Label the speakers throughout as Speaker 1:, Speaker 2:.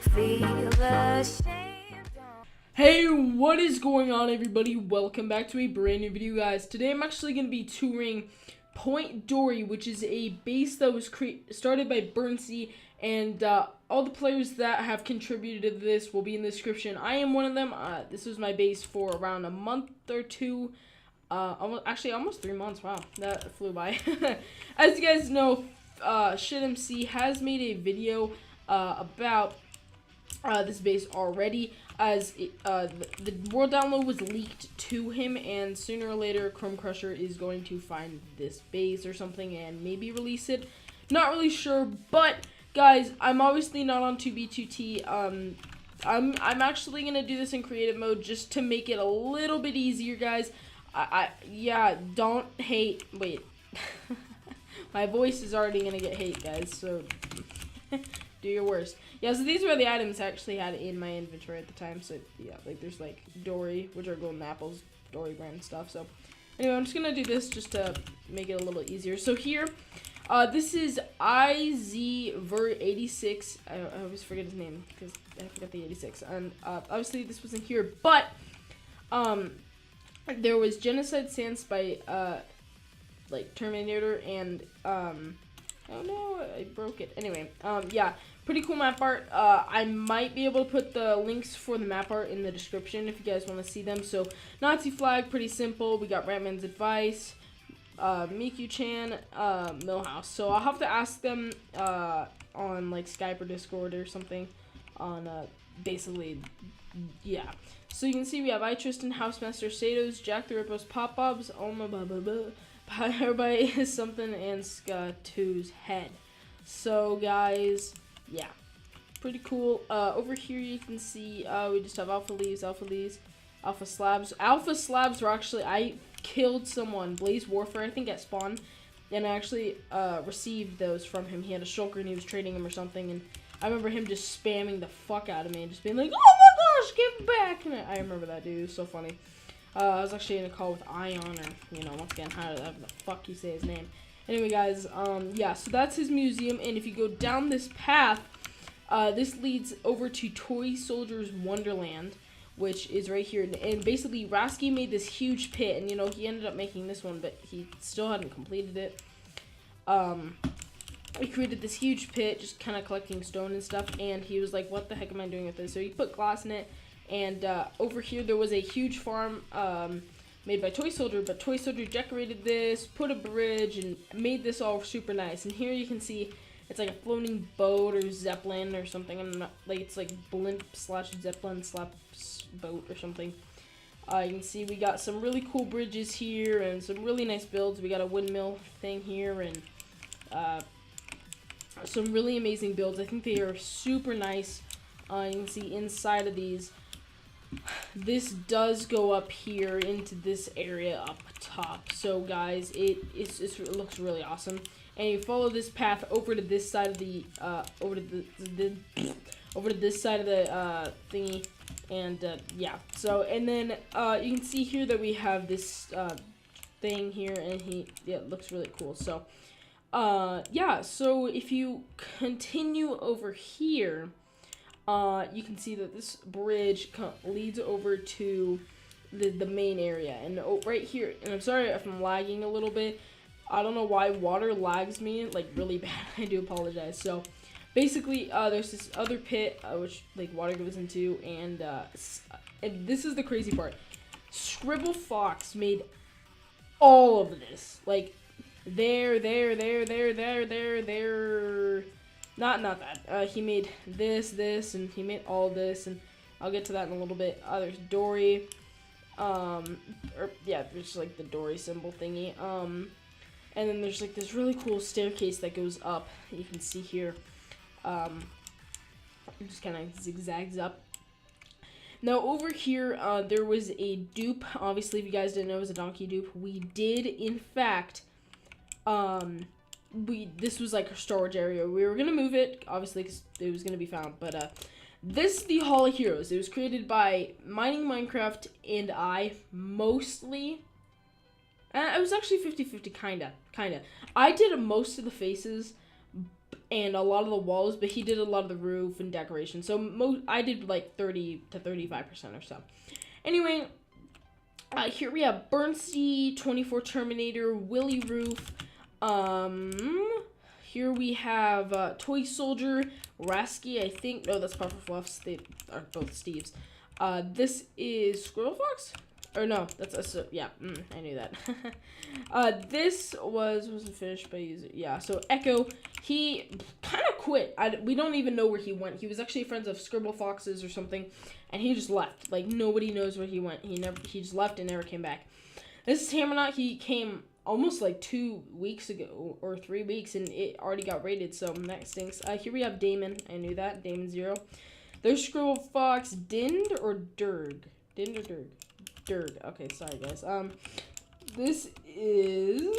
Speaker 1: Feel ashamed.
Speaker 2: Hey, what is going on, everybody? Welcome back to a brand new video, guys. Today I'm actually going to be touring Point Dory, which is a base that was started by Burnsy, and all the players that have contributed to this will be in the description. I am one of them. This was my base for around a month or two. Almost 3 months. Wow, that flew by. As you guys know, ShitMC has made a video about this base already, as the world download was leaked to him, and sooner or later Chrome Crusher is going to find this base or something and maybe release it. Not really sure, but guys, I'm obviously not on 2B2T. I'm actually gonna do this in creative mode just to make it a little bit easier, guys. Yeah, don't hate. Wait, my voice is already gonna get hate, guys. So do your worst. Yeah, so these were the items I actually had in my inventory at the time. So yeah, like there's like Dory, which are golden apples, Dory brand stuff. So anyway, I'm just gonna do this just to make it a little easier. So here, this is IZVer86. I always forget his name because I forgot the 86. And obviously this wasn't here, but there was Genocide Sans by like Terminator, and oh no, I broke it. Anyway, yeah, pretty cool map art. I might be able to put the links for the map art in the description if you guys want to see them. So Nazi flag, pretty simple. We got Ratman's advice, Miku-chan, Millhouse. So I'll have to ask them on like Skype or Discord or something on basically, yeah. So you can see we have I Tristan, Housemaster, Sato's, Jack the Ripper's, Pop Bob's, Oma Baba, everybody is something, and Ska2's head. So guys, yeah, pretty cool. Over here you can see we just have alpha leaves, alpha slabs. Alpha slabs were actually, I killed someone, Blaze Warfare, I think at spawn, and I actually received those from him. He had a shulker and he was trading him or something, and I remember him just spamming the fuck out of me and just being like, oh my gosh, give back. And I remember that, dude. It was so funny. I was actually in a call with Ion, or, you know, once again, how the fuck you say his name. Anyway, guys, yeah, so that's his museum, and if you go down this path, this leads over to Toy Soldiers Wonderland, which is right here. And basically, Rasky made this huge pit, and, you know, he ended up making this one, but he still hadn't completed it. He created this huge pit, just kind of collecting stone and stuff, and he was like, what the heck am I doing with this? So he put glass in it, and over here there was a huge farm made by Toy Soldier, but Toy Soldier decorated this, put a bridge, and made this all super nice. And here you can see it's like a floating boat or zeppelin or something. I'm not, like, it's like blimp slash zeppelin slash boat or something. You can see we got some really cool bridges here and some really nice builds. We got a windmill thing here, and some really amazing builds. I think they are super nice. You can see inside of these, this does go up here into this area up top. So guys, it looks really awesome. And you follow this path over to this side of the over to this side of the thingy, and yeah. So, and then you can see here that we have this thing here, and yeah, it looks really cool. So yeah, so if you continue over here, you can see that this bridge leads over to the main area, and right here, and I'm sorry if I'm lagging a little bit. I don't know why water lags me like really bad. I do apologize. So basically, there's this other pit which like water goes into, and this is the crazy part. Scribble Fox made all of this, like there. Not that. He made this, and he made all this, and I'll get to that in a little bit. There's Dory. Yeah, there's like the Dory symbol thingy. And then there's like this really cool staircase that goes up. You can see here. It just kind of zigzags up. Now over here, there was a dupe. Obviously, if you guys didn't know, it was a donkey dupe. We did, in fact, this was like a storage area. We were gonna move it, obviously, because it was gonna be found. But this is the Hall of Heroes. It was created by Mining Minecraft and I, mostly. It was actually 50-50, kinda. I did most of the faces, and a lot of the walls, but he did a lot of the roof and decoration. So I did like 30 to 35% or so. Anyway, here we have Bernstein, 24 Terminator, Willy Roof. Here we have Toy Soldier, Rasky, I think. No, that's Puffer Fluffs. They are both Steve's. This is Squirrel Fox? Or no, that's yeah, I knew that. This wasn't finished by user. Yeah, so Echo, he kind of quit. We don't even know where he went. He was actually friends of Scribble Foxes or something, and he just left. Like, nobody knows where he went. He just left and never came back. This is Hammerknot. He came almost like 2 weeks ago or 3 weeks, and it already got rated, so that stinks. Here we have Damon. I knew that. Damon 0. There's Scribble Fox. Dind or Durg? Dind or Durg? Durg. Okay, sorry guys. This is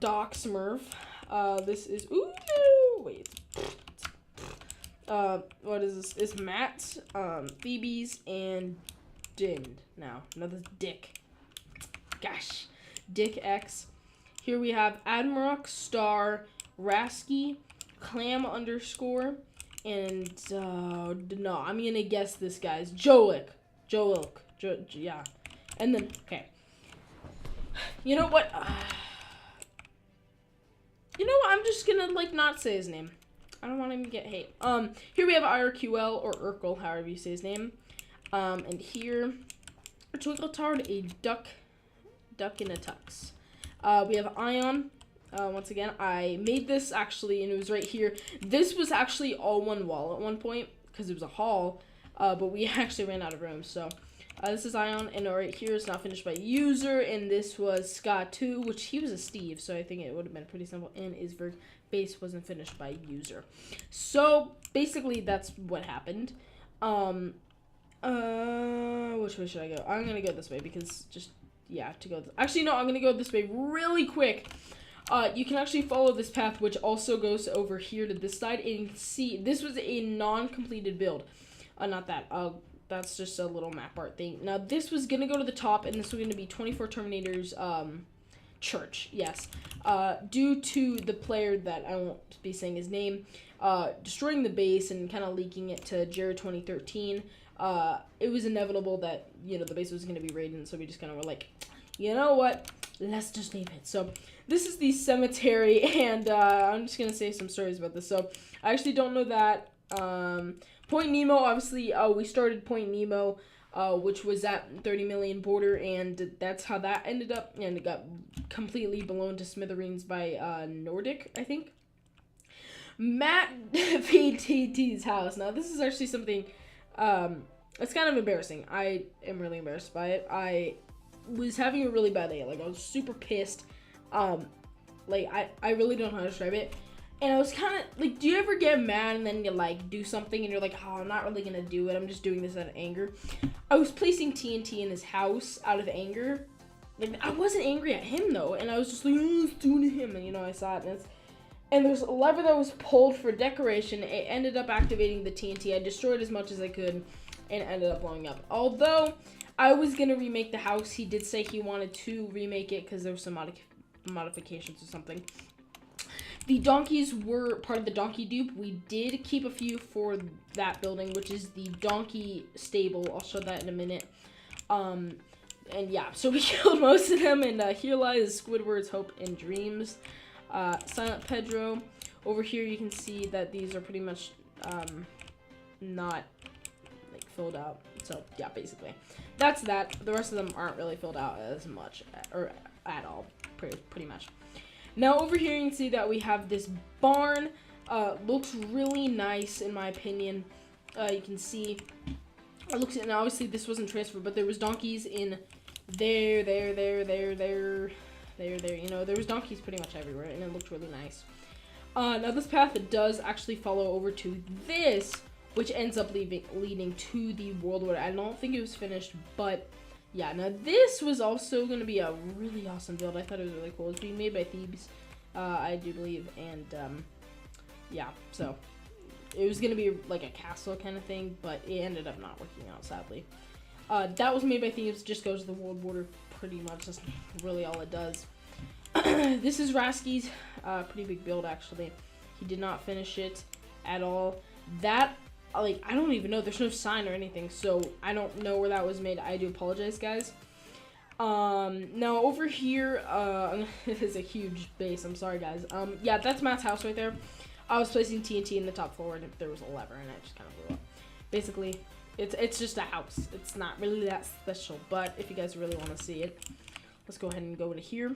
Speaker 2: Doc Smurf. This is wait. What is this? It's Matt, Phoebe's, and Dind. Now, another Dick. Gosh, Dick X. Here we have Admiral Star, Rasky, Clam _, and no, I'm gonna guess this guy's Jolik. Yeah. And then, okay. You know what? I'm just gonna, like, not say his name. I don't want him to get hate. Here we have IRQL, or Urkel, however you say his name. And here, Twinkletard, a duck in a tux. We have Ion. Once again, I made this, actually, and it was right here. This was actually all one wall at one point, because it was a hall. But we actually ran out of room, so this is Ion, and right here is not finished by user, and this was Scott 2, which he was a Steve, so I think it would have been pretty simple, and Isberg base wasn't finished by user. So basically that's what happened. Which way should I go? I'm gonna go this way because actually no, I'm gonna go this way really quick. You can actually follow this path, which also goes over here to this side, and you can see this was a non-completed build. Not that. That's just a little map art thing. Now, this was going to go to the top, and this was going to be 24 Terminators church. Yes. Due to the player that I won't be saying his name, destroying the base and kind of leaking it to Jared 2013, it was inevitable that, the base was going to be raided, so we just kind of were like, you know what? Let's just leave it. So, this is the cemetery, and I'm just going to say some stories about this. So, I actually don't know that. Point Nemo, obviously, we started Point Nemo, which was at 30 million border, and that's how that ended up, and it got completely blown to smithereens by Nordic, I think. Matt paid TT's house. Now, this is actually something, it's kind of embarrassing. I am really embarrassed by it. I was having a really bad day. Like, I was super pissed. I really don't know how to describe it. And I was kind of, like, do you ever get mad and then you, like, do something and you're like, oh, I'm not really going to do it. I'm just doing this out of anger. I was placing TNT in his house out of anger. Like, I wasn't angry at him, though. And I was just like, oh, it's doing to him. And, I saw it. And there's a lever that was pulled for decoration. It ended up activating the TNT. I destroyed as much as I could and ended up blowing up. Although I was going to remake the house, he did say he wanted to remake it because there were some modifications or something. The donkeys were part of the donkey dupe. We did keep a few for that building, which is the donkey stable. I'll show that in a minute. And yeah, so we killed most of them. And here lies Squidward's Hope and Dreams. Silent Pedro. Over here you can see that these are pretty much not filled out. So yeah, basically. That's that. The rest of them aren't really filled out as much or at all, pretty much. Now over here you can see that we have this barn. Looks really nice in my opinion. You can see it looks, and obviously this wasn't transferred, but there was donkeys in there. There. There was donkeys pretty much everywhere, and it looked really nice. Now this path does actually follow over to this, which ends up leading to the World War. I don't think it was finished, but yeah, now this was also going to be a really awesome build. I thought it was really cool. It's being made by Thebes, I do believe, and yeah, so it was going to be like a castle kind of thing, but it ended up not working out, sadly. That was made by Thebes, just goes to the world border pretty much. That's really all it does. This is Rasky's, pretty big build actually. He did not finish it at all. That, like, I don't even know. There's no sign or anything, so I don't know where that was made. I do apologize, guys. Now over here, it is a huge base. I'm sorry, guys. Yeah, that's Matt's house right there. I was placing TNT in the top floor, and there was a lever, and it just kind of blew up. Basically, it's just a house. It's not really that special, but if you guys really want to see it, let's go ahead and go into here.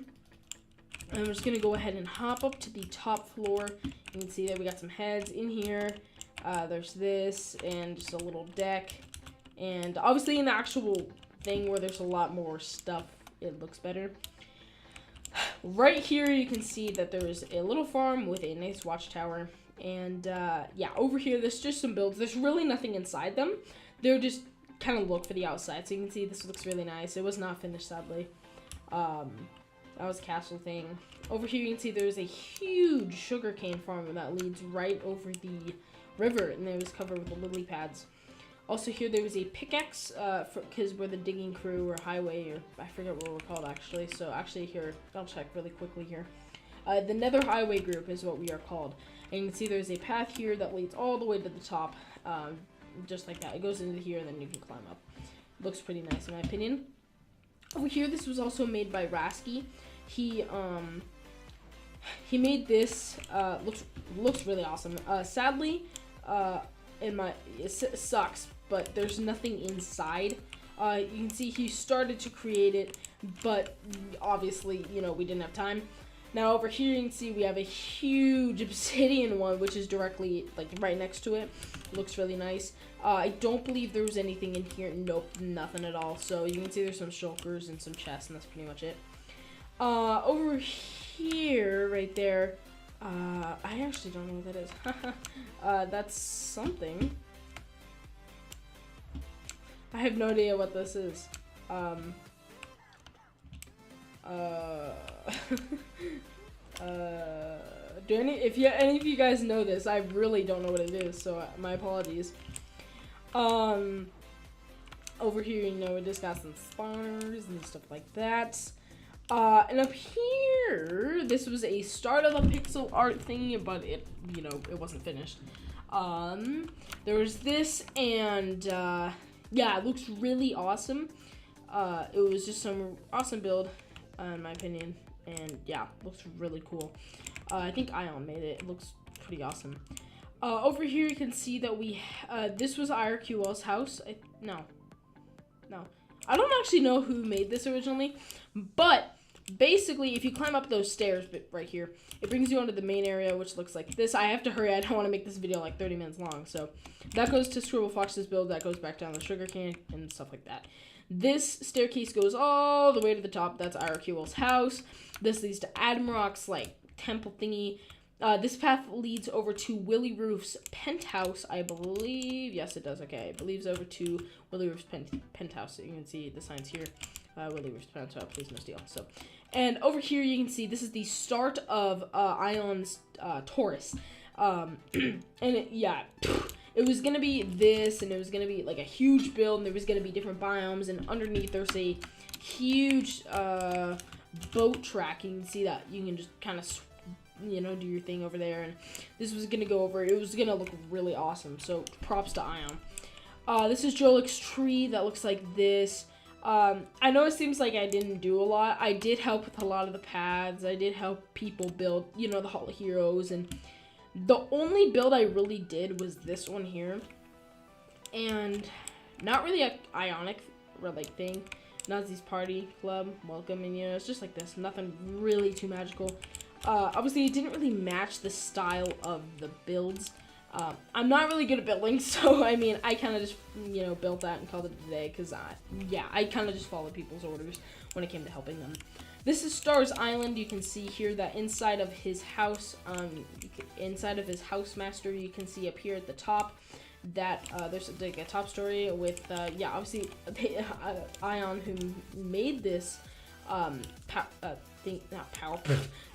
Speaker 2: And I'm just gonna go ahead and hop up to the top floor. You can see that we got some heads in here. There's this, and just a little deck. And obviously in the actual thing where there's a lot more stuff, it looks better. Right here you can see that there is a little farm with a nice watchtower. And yeah, over here there's just some builds. There's really nothing inside them. They're just kind of look for the outside. So you can see this looks really nice. It was not finished, sadly. That was a castle thing. Over here you can see there's a huge sugarcane farm that leads right over the river, and it was covered with the lily pads. Also here there was a pickaxe, because we're the digging crew or highway, or I forget what we're called actually. So actually here, I'll check really quickly here. The Nether Highway group is what we are called. And you can see there's a path here that leads all the way to the top, just like that. It goes into here and then you can climb up. Looks pretty nice in my opinion. Over here, this was also made by Rasky. He made this, looks really awesome. Sadly, it sucks, but there's nothing inside. You can see he started to create it, but obviously, you know, we didn't have time. Now over here you can see we have a huge obsidian one, which is directly like right next to it. Looks really nice. I don't believe there was anything in here. Nope, nothing at all. So you can see there's some shulkers and some chests, and that's pretty much it. Over here, right there, I actually don't know what that is. That's something. I have no idea what this is. If any of you guys know this, I really don't know what it is, so my apologies. Over here, you know, we just got some spawners and stuff like that. And up here, this was a start of a pixel art thing, but it, you know, it wasn't finished. There was this, and yeah, it looks really awesome. It was just some awesome build, in my opinion, and yeah, looks really cool. I think Ion made it. It looks pretty awesome. Over here, you can see that this was IRQL's house. No. I don't actually know who made this originally, but basically, if you climb up those stairs right here, it brings you onto the main area, which looks like this. I have to hurry. I don't want to make this video like 30 minutes long. So that goes to Scribble Fox's build. That goes back down the sugarcane and stuff like that. This staircase goes all the way to the top. That's IRQL's house. This leads to Admiroc's like temple thingy. This path leads over to Willy Roof's penthouse, I believe. Yes, it does. Okay, it leads over to Willy Roof's penthouse. So you can see the signs here. Willy Roof's penthouse, please no steal. So, and over here you can see this is the start of Ion's Taurus. And it was gonna be this, and it was gonna be like a huge build, and there was gonna be different biomes, and underneath there's a huge boat track. You can see that you can just kind of, you know, do your thing over there, and this was gonna go over. It was gonna look really awesome. So props to Ion. This is Jolik's tree that looks like this. I know it seems like I didn't do a lot. I did help with a lot of the paths. I did help people build, you know, the Hall of Heroes, and the only build I really did was this one here, and not really a Ionic like thing. Nazi's Party Club, welcome, and you know, it's just like this. Nothing really too magical. Obviously, it didn't really match the style of the builds. I'm not really good at building, so I mean, I kind of just, you know, built that and called it a day, because yeah, I kind of just followed people's orders when it came to helping them. This is Star's Island. You can see here that inside of his house, inside of his house master, you can see up here at the top that there's like a top story with, yeah, obviously, Ion, who made this thing, not power,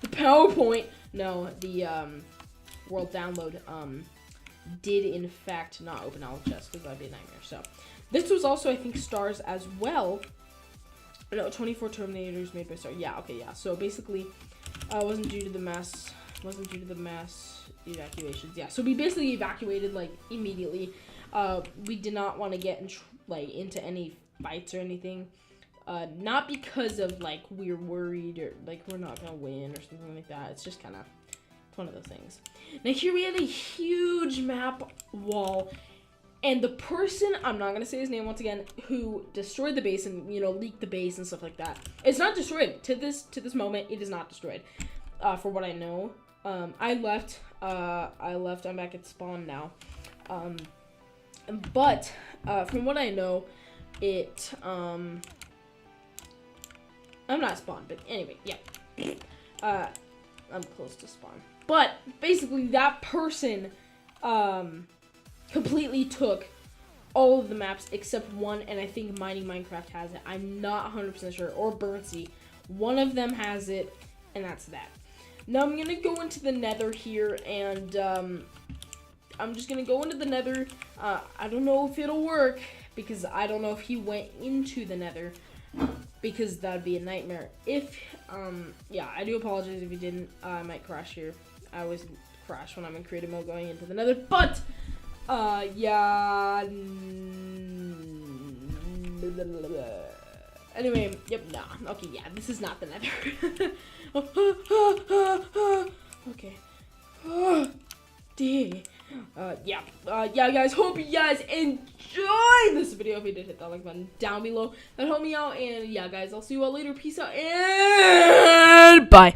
Speaker 2: the PowerPoint, no, the world download, did in fact not open all the chests, because that'd be a nightmare. So this was also, I think, Stars as well. No, 24 Terminators made by Star. Yeah, okay, yeah. So basically, wasn't due to the mass evacuations. Yeah, so we basically evacuated like immediately. We did not want to get into any fights or anything. Not because of like we're worried or like we're not gonna win or something like that. It's just kind of one of those things. Now here we had a huge map wall, and the person, I'm not gonna say his name once again, who destroyed the base and leaked the base and stuff like that. It's not destroyed to this moment. It is not destroyed. For what I know, I left. I'm back at spawn now. But from what I know, I'm not spawn, but anyway, yeah. I'm close to spawn. But basically, that person completely took all of the maps except one, and I think Mining Minecraft has it. I'm not 100% sure, or Burnsy. One of them has it, and that's that. Now I'm gonna go into the Nether here, and I'm just gonna go into the Nether. I don't know if it'll work because I don't know if he went into the Nether, because that'd be a nightmare. If yeah, I do apologize if he didn't. I might crash here. I always crash when I'm in creative mode going into the Nether, but yeah. Anyway, yep, nah. Okay, yeah, this is not the Nether. Okay. Yeah, guys, hope you guys enjoyed this video. If you did, hit that like button down below. That helped me out, and yeah, guys, I'll see you all later. Peace out, and bye.